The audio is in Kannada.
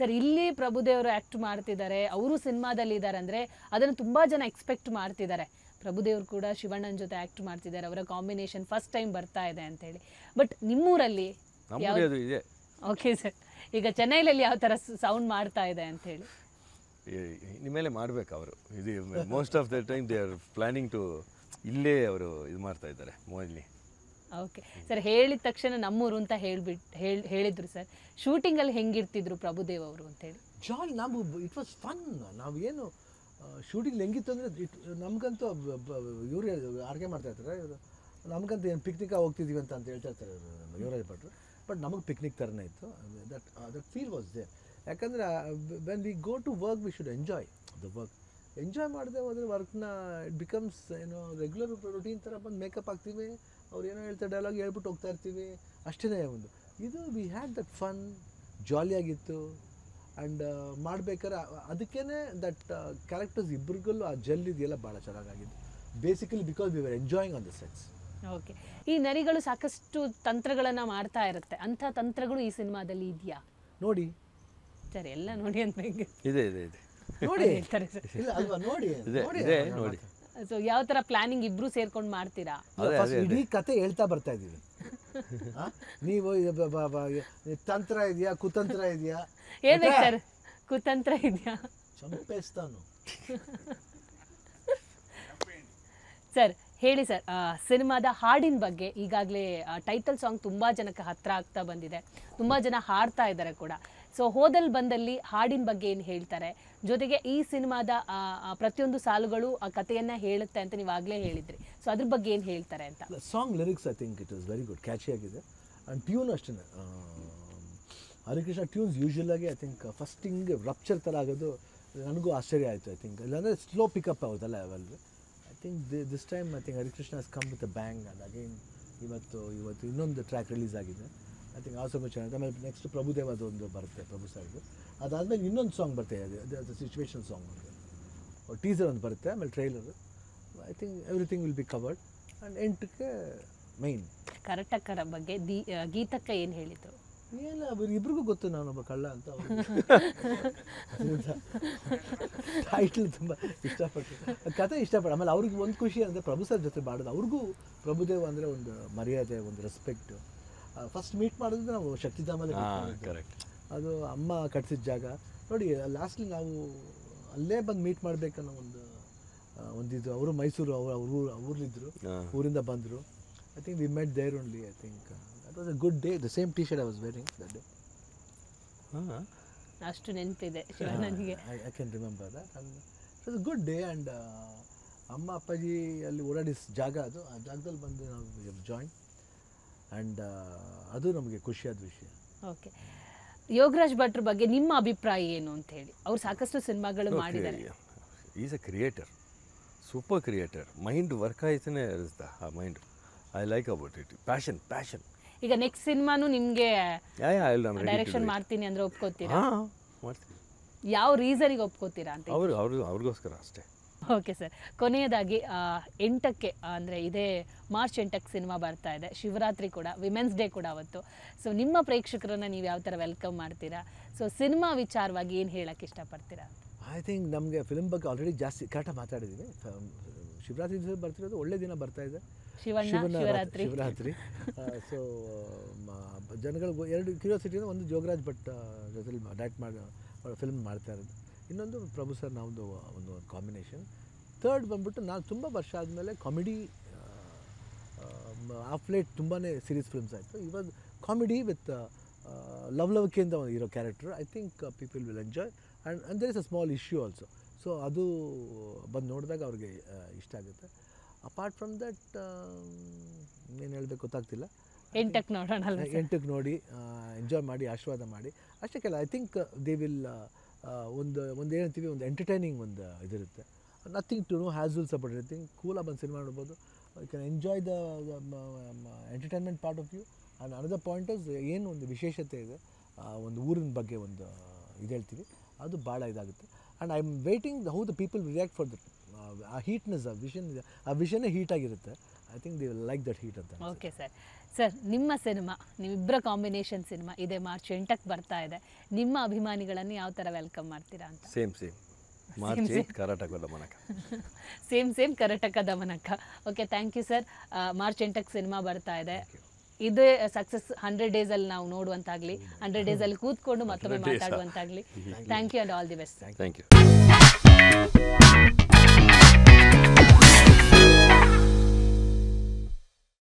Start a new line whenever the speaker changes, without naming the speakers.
ಸರ್ ಇಲ್ಲಿ ಪ್ರಭುದೇವರು ಆ್ಯಕ್ಟ್ ಮಾಡ್ತಿದ್ದಾರೆ, ಅವರು ಸಿನಿಮಾದಲ್ಲಿ ಇದ್ದಾರೆ ಅಂದರೆ ಅದನ್ನು ತುಂಬ ಜನ ಎಕ್ಸ್ಪೆಕ್ಟ್ ಮಾಡ್ತಿದ್ದಾರೆ. ಪ್ರಭುದೇವರು ಕೂಡ ಶಿವಣ್ಣನ ಜೊತೆ ಆ್ಯಕ್ಟ್ ಮಾಡ್ತಿದ್ದಾರೆ, ಅವರ ಕಾಂಬಿನೇಷನ್ ಫಸ್ಟ್ ಟೈಮ್ ಬರ್ತಾ ಇದೆ ಅಂತೇಳಿ. ಬಟ್ ನಿಮ್ಮೂರಲ್ಲಿ
ಇದೆ.
ಓಕೆ ಸರ್, ಈಗ ಚೆನ್ನೈಲಲ್ಲಿ ಯಾವ ಥರ ಸೌಂಡ್ ಮಾಡ್ತಾ ಇದೆ ಅಂತೇಳಿ
ಇನ್ಮೇಲೆ ಮಾಡ್ಬೇಕು ಅವರು. ಇದು most of the time they are planning to ಇಲ್ಲೇ ಅವರು ಇದು ಮಾಡ್ತಾ ಇದ್ದಾರೆ ಮೋಸ್ಟ್ಲಿ.
ಓಕೆ ಸರ್, ಹೇಳಿದ ತಕ್ಷಣ ನಮ್ಮೂರು ಅಂತ ಹೇಳಿದ್ರು ಸರ್. ಶೂಟಿಂಗಲ್ಲಿ ಹೆಂಗಿರ್ತಿದ್ರು ಪ್ರಭುದೇವ್ ಅವರು ಅಂತೇಳಿ?
ಜಾಲಿ, ನಾವು ಇಟ್ ವಾಸ್ ಫನ್. ನಾವು ಏನು ಶೂಟಿಂಗ್ ಹೆಂಗಿತ್ತು ಅಂದರೆ ನಮಗಂತೂ ಇವರು ಆರ್ಗೆ ಮಾಡ್ತಾ ಇರ್ತಾರೆ ಇವರು, ನಮಗಂತೂ ಏನು ಪಿಕ್ನಿಕ್ ಹೋಗ್ತಿದ್ದೀವಿ ಅಂತ ಹೇಳ್ತಾ ಇರ್ತಾರೆ ಯುವರಾಜ್ ಭಟ್ರು. ಬಟ್ ನಮಗೆ ಪಿಕ್ನಿಕ್ ಥರನೇ ಇತ್ತು. That feel was there. ಯಾಕಂದರೆ when we go to work we should enjoy the work. Enjoy ಮಾಡದೆ ಹೋದರೆ ವರ್ಕ್ನ ಇಟ್ ಬಿಕಮ್ಸ್ ಏನೋ ರೆಗ್ಯುಲರ್ ರೊಟೀನ್ ಥರ ಬಂದು ಮೇಕಪ್ ಆಗ್ತೀವಿ, ಅವ್ರು ಏನೋ ಹೇಳ್ತಾರೆ ಡೈಲಾಗ್ ಹೇಳ್ಬಿಟ್ಟು ಹೋಗ್ತಾ ಇರ್ತೀವಿ, ಅಷ್ಟೇ ಒಂದು. ಇದು ವಿ ಹ್ಯಾಡ್ ದಟ್ ಫನ್, ಜಾಲಿಯಾಗಿತ್ತು. ಆ್ಯಂಡ್ ಮಾಡ್ಬೇಕಾದ್ರೆ ಅದಕ್ಕೇ ದಟ್ ಕ್ಯಾರೆಕ್ಟರ್ಸ್ ಇಬ್ಬರಿಗೂ ಆ ಜಲ್ ಇದೆಯಲ್ಲ ಭಾಳ ಚೆನ್ನಾಗಾಗಿತ್ತು. Basically because we were enjoying on the sets.
Okay, ಈ ನರಿಗಳು ಸಾಕಷ್ಟು ತಂತ್ರಗಳನ್ನು ಮಾಡ್ತಾ ಇರುತ್ತೆ, ಅಂಥ ತಂತ್ರಗಳು ಈ ಸಿನಿಮಾದಲ್ಲಿ ಇದೆಯಾ?
ನೋಡಿ
ಸರ್ ಎಲ್ಲ ನೋಡಿ ಅಂತ
ಇದೆ ಇದೆ ಇದೆ
ನೋಡಿ
ಹೇಳ್ತಾರೆ ಸರ್.
ಇಲ್ಲ ಅಲ್ವಾ, ನೋಡಿ
ಇದೆ ನೋಡಿ.
ಸೊ ಯಾವ ಥರ ಪ್ಲಾನಿಂಗ್ ಇಬ್ರು ಸೇರ್ಕೊಂಡು ಮಾಡ್ತೀರಾ?
ಇಡೀ ಕತೆ ಹೇಳ್ತಾ ಬರ್ತಾ ಇದ್ದೀವಿ. ನೀವು ತಂತ್ರ ಇದೆಯಾ ಕುತಂತ್ರ ಇದೆಯಾ
ಹೇಳ್ಬೇಕು ಸರ್, ಕುತಂತ್ರ ಇದೆಯಾ?
ಚಂಪೇಸ್ತಾನು
ಸರ್ ಹೇಳಿ ಸರ್, ಸಿನಿಮಾದ ಹಾಡಿನ ಬಗ್ಗೆ. ಈಗಾಗಲೇ ಟೈಟಲ್ ಸಾಂಗ್ ತುಂಬ ಜನಕ್ಕೆ ಹತ್ರ ಆಗ್ತಾ ಬಂದಿದೆ, ತುಂಬ ಜನ ಹಾಡ್ತಾ ಇದ್ದಾರೆ ಕೂಡ. ಸೊ ಹೋದಲ್ಲಿ ಬಂದಲ್ಲಿ ಹಾಡಿನ ಬಗ್ಗೆ ಏನು ಹೇಳ್ತಾರೆ? ಜೊತೆಗೆ ಈ ಸಿನಿಮಾದ ಪ್ರತಿಯೊಂದು ಸಾಲುಗಳು ಆ ಕಥೆಯನ್ನು ಹೇಳುತ್ತೆ ಅಂತ ನೀವು ಆಗಲೇ ಹೇಳಿದ್ರಿ. ಸೊ ಅದ್ರ ಬಗ್ಗೆ ಏನು ಹೇಳ್ತಾರೆ ಅಂತ?
Song lyrics I think it is very good, catchy ಆಗಿದೆ. ಆ್ಯಂಡ್ ಟ್ಯೂನ್ ಅಷ್ಟೇ. ಹರಿಕೃಷ್ಣ ಟ್ಯೂನ್ಸ್ ಯೂಶ್ವಲಾಗಿ ಐ ಥಿಂಕ್ ಫಸ್ಟ್ ಹಿಂಗೆ ರಪ್ಚರ್ ಥರ ಆಗೋದು ನನಗೂ ಆಶ್ಚರ್ಯ ಆಯಿತು. ಐ ಥಿಂಕ್ ಇಲ್ಲಾಂದರೆ ಸ್ಲೋ ಪಿಕಪ್ ಆಗೋದಲ್ಲ ಅವಲ್ರಿ. I think this time I think Harikrishna has come with a bang. And again ಇವತ್ತು ಇನ್ನೊಂದು ಟ್ರ್ಯಾಕ್ ರಿಲೀಸ್ ಆಗಿದೆ. ಐ ಥಿಂಕ್ ಆಲ್ಸೋ ಚೆನ್ನಾಗಿದೆ. ಆಮೇಲೆ ನೆಕ್ಸ್ಟ್ ಪ್ರಭುದೇವ್ ಅದೊಂದು ಬರುತ್ತೆ, ಪ್ರಭು ಸರ್ದು. ಅದಾದಮೇಲೆ ಇನ್ನೊಂದು ಸಾಂಗ್ ಬರುತ್ತೆ, ಅದು ಸಿಚುವೇಶನ್ ಸಾಂಗ್ ಬರುತ್ತೆ, ಟೀಸರ್ ಒಂದು ಬರುತ್ತೆ, ಆಮೇಲೆ trailer. I think everything will be covered. And ಎಂಟಕ್ಕೆ ಮೈನ್
ಕರಟಕ್ಕರ ಬಗ್ಗೆ ಗೀತಕ್ಕ ಏನು ಹೇಳಿದ್ರು?
ಏನಿಲ್ಲ, ಇಬ್ರಿಗೂ ಗೊತ್ತು ನಾನೊಬ್ಬ ಕಳ್ಳ ಅಂತ. ಟೈಟ್ಲ್ ತುಂಬ ಇಷ್ಟಪಟ್ಟು, ಕತೆ ಇಷ್ಟಪಟ್ಟು. ಆಮೇಲೆ ಅವ್ರಿಗೆ ಒಂದು ಖುಷಿ ಅಂದರೆ ಪ್ರಭು ಸರ್ ಜೊತೆ ಮಾಡೋದು. ಅವ್ರಿಗೂ ಪ್ರಭುದೇವ ಅಂದರೆ ಒಂದು ಮರ್ಯಾದೆ, ಒಂದು ರೆಸ್ಪೆಕ್ಟು. ಫಸ್ಟ್ ಮೀಟ್ ಮಾಡಿದ್ರೆ ನಾವು ಶಕ್ತಿಧಾಮಲ್ಲಿ
ಕರೆಕ್ಟ್.
ಅದು ಅಮ್ಮ ಕಟ್ಸಿದ ಜಾಗ ನೋಡಿ. ಲಾಸ್ಟ್ಲಿ ನಾವು ಅಲ್ಲೇ ಬಂದು ಮೀಟ್ ಮಾಡಬೇಕನ್ನೋ ಒಂದಿದ್ದು. ಅವರು ಮೈಸೂರು ಊರಲ್ಲಿದ್ದರು, ಊರಿಂದ ಬಂದರು. I think we met there only. I think that was a good day. The same T shirt I was wearing that day.
ಅಷ್ಟು ನೆನಪಿದೆ ಶಿವಣ್ಣನಿಗೆ.
I can remember that. And it was a good day. And ಅಮ್ಮ ಅಪ್ಪಾಜಿ ಅಲ್ಲಿ ಓಡಾಡಿದ ಜಾಗ ಅದು, ಆ ಜಾಗದಲ್ಲಿ ಬಂದು ನಾವು ಜಾಯಿನ್. ಆ್ಯಂಡ್ ಅದು ನಮಗೆ ಖುಷಿಯಾದ ವಿಷಯ.
ಓಕೆ, ಯೋಗರಾಜ್ ಭಟ್ರ ಬಗ್ಗೆ ನಿಮ್ಮ ಅಭಿಪ್ರಾಯ ಏನು ಅಂತ ಹೇಳಿ? ಅವ್ರು ಸಾಕಷ್ಟು ಸಿನಿಮಾಗಳು ಮಾಡಿದ್ದಾರೆ.
Is a creator, super creator. Mind work ಆಯ್ತಾನೆ ಇರುತ್ತೆ ಆ mind. I like about it. Passion.
ಈಗ ನೆಕ್ಸ್ಟ್ ಸಿನಿಮಾನು ನಿಮಗೆ ಡೈರೆಕ್ಷನ್ ಮಾಡ್ತೀನಿ ಅಂದ್ರೆ ಒಪ್ಕೋತೀರಾ?
ಮಾಡ್ತೀನಿ.
ಯಾವ ರೀಸನಿಗೆ ಒಪ್ಕೋತೀರಾ ಅಂತ?
ಅವ್ರಿಗೋಸ್ಕರ ಅಷ್ಟೇ.
ಓಕೆ ಸರ್, ಕೊನೆಯದಾಗಿ 8ಕ್ಕೆ ಅಂದರೆ ಇದೇ ಮಾರ್ಚ್ 8ಕ್ಕೆ ಸಿನಿಮಾ ಬರ್ತಾ ಇದೆ. ಶಿವರಾತ್ರಿ ಕೂಡ, ವಿಮೆನ್ಸ್ ಡೇ ಕೂಡ ಅವತ್ತು. ಸೊ ನಿಮ್ಮ ಪ್ರೇಕ್ಷಕರನ್ನು ನೀವು ಯಾವ ಥರ ವೆಲ್ಕಮ್ ಮಾಡ್ತೀರಾ? ಸೊ ಸಿನಿಮಾ ವಿಚಾರವಾಗಿ ಏನು ಹೇಳೋಕ್ಕೆ ಇಷ್ಟಪಡ್ತೀರಾ?
ಐ ಥಿಂಕ್ ನಮಗೆ ಫಿಲ್ಮ್ ಬಗ್ಗೆ ಆಲ್ರೆಡಿ ಜಾಸ್ತಿ ಕರೆಕ್ಟಾಗಿ ಮಾತಾಡಿದ್ದೀವಿ. ಶಿವರಾತ್ರಿ ದಿವಸ ಬರ್ತಿರೋದು ಒಳ್ಳೆ ದಿನ ಬರ್ತಾ ಇದೆ, ಶಿವರಾತ್ರಿ. ಸೊ ಜನಗಳಿಗೆ ಎರಡು ಕ್ಯೂರಿಯಾಸಿಟಿ ಇದೆ. ಒಂದು ಯೋಗರಾಜ್ ಭಟ್ ಜೊತೆಲಿ ಡೈರೆಕ್ಟ್ ಮಾಡಿ ಫಿಲ್ಮ್ ಮಾಡ್ತಾ ಇರೋದು, ಇನ್ನೊಂದು ಪ್ರಭು ಸರ್ ನಾವೊಂದು ಒಂದು ಕಾಂಬಿನೇಷನ್. ಥರ್ಡ್ ಬಂದ್ಬಿಟ್ಟು ನಾನು ತುಂಬ ವರ್ಷ ಆದಮೇಲೆ ಕಾಮಿಡಿ ಆಫ್ ಲೇಟ್ ತುಂಬಾ ಸೀರೀಸ್ ಫಿಲ್ಮ್ಸ್ ಆಯಿತು. ಇವಾಗ ಕಾಮಿಡಿ ವಿತ್ ಲವ್ಲವಿಕೆಯಿಂದ ಇರೋ character. I think people will enjoy. And there is a small issue also. So ಅದು ಬಂದು ನೋಡಿದಾಗ ಅವ್ರಿಗೆ ಇಷ್ಟ ಆಗುತ್ತೆ. ಅಪಾರ್ಟ್ ಫ್ರಮ್ ದಟ್ ಏನು ಹೇಳಬೇಕು ಗೊತ್ತಾಗ್ತಿಲ್ಲ.
8ಕ್ಕೆ ನೋಡೋಣ.
8ಕ್ಕೆ ನೋಡಿ ಎಂಜಾಯ್ ಮಾಡಿ, ಆಶೀರ್ವಾದ ಮಾಡಿ ಅಷ್ಟೇ. ಐ ಥಿಂಕ್ ದೇ ವಿಲ್ ಒಂದು ಏನಂತೀವಿ, ಒಂದು ಎಂಟರ್ಟೈನಿಂಗ್ ಒಂದು ಇದಿರುತ್ತೆ. Nothing to no hassles about anything. ಕೂಲಾಗಿ ಬಂದು ಸಿನಿಮಾ ನೋಡ್ಬೋದು. You can enjoy the entertainment part of you. And another point is ಏನು ಒಂದು ವಿಶೇಷತೆ ಇದೆ, ಒಂದು ಊರಿನ ಬಗ್ಗೆ ಒಂದು ಇದು ಹೇಳ್ತೀವಿ, ಅದು ಭಾಳ ಇದಾಗುತ್ತೆ. And I am waiting how the people react for that. ಆ ಹೀಟ್ನೆಸ್, ಆ ವಿಷನ್ನೇ ಹೀಟ್ ಆಗಿರುತ್ತೆ. I think they will like that heat ಅಂತ.
ಓಕೆ ಸರ್, ಸರ್ ನಿಮ್ಮ ಸಿನಿಮಾ ನಿಮ್ಮಿಬ್ಬರ ಕಾಂಬಿನೇಷನ್ ಸಿನಿಮಾ ಇದೆ ಮಾರ್ಚ್ 8ಕ್ಕೆ ಬರ್ತಾ ಇದೆ. ನಿಮ್ಮ ಅಭಿಮಾನಿಗಳನ್ನು ಯಾವ ಥರ ವೆಲ್ಕಮ್ ಮಾಡ್ತೀರಾ ಅಂತ?
ಸೇಮ್ ಮಾರ್ಚ್ 8 ಕರ್ನಾಟಕ ದಮನಕ.
ಸೇಮ್ ಕರ್ನಾಟಕ ದಮನಕ. Okay, thank you sir. March 8ಕ್ಕೆ ಸಿನಿಮಾ ಬರ್ತಾ ಇದೆ. ಇದೇ ಸಕ್ಸಸ್ 100 ಡೇಸಲ್ಲಿ ನಾವು ನೋಡುವಂತಾಗಲಿ, 100 ಡೇಸಲ್ಲಿ ಕೂತ್ಕೊಂಡು ಮತ್ತೊಮ್ಮೆ ಮಾತಾಡುವಂತಾಗಲಿ. Thank you and all the best.
Thank you.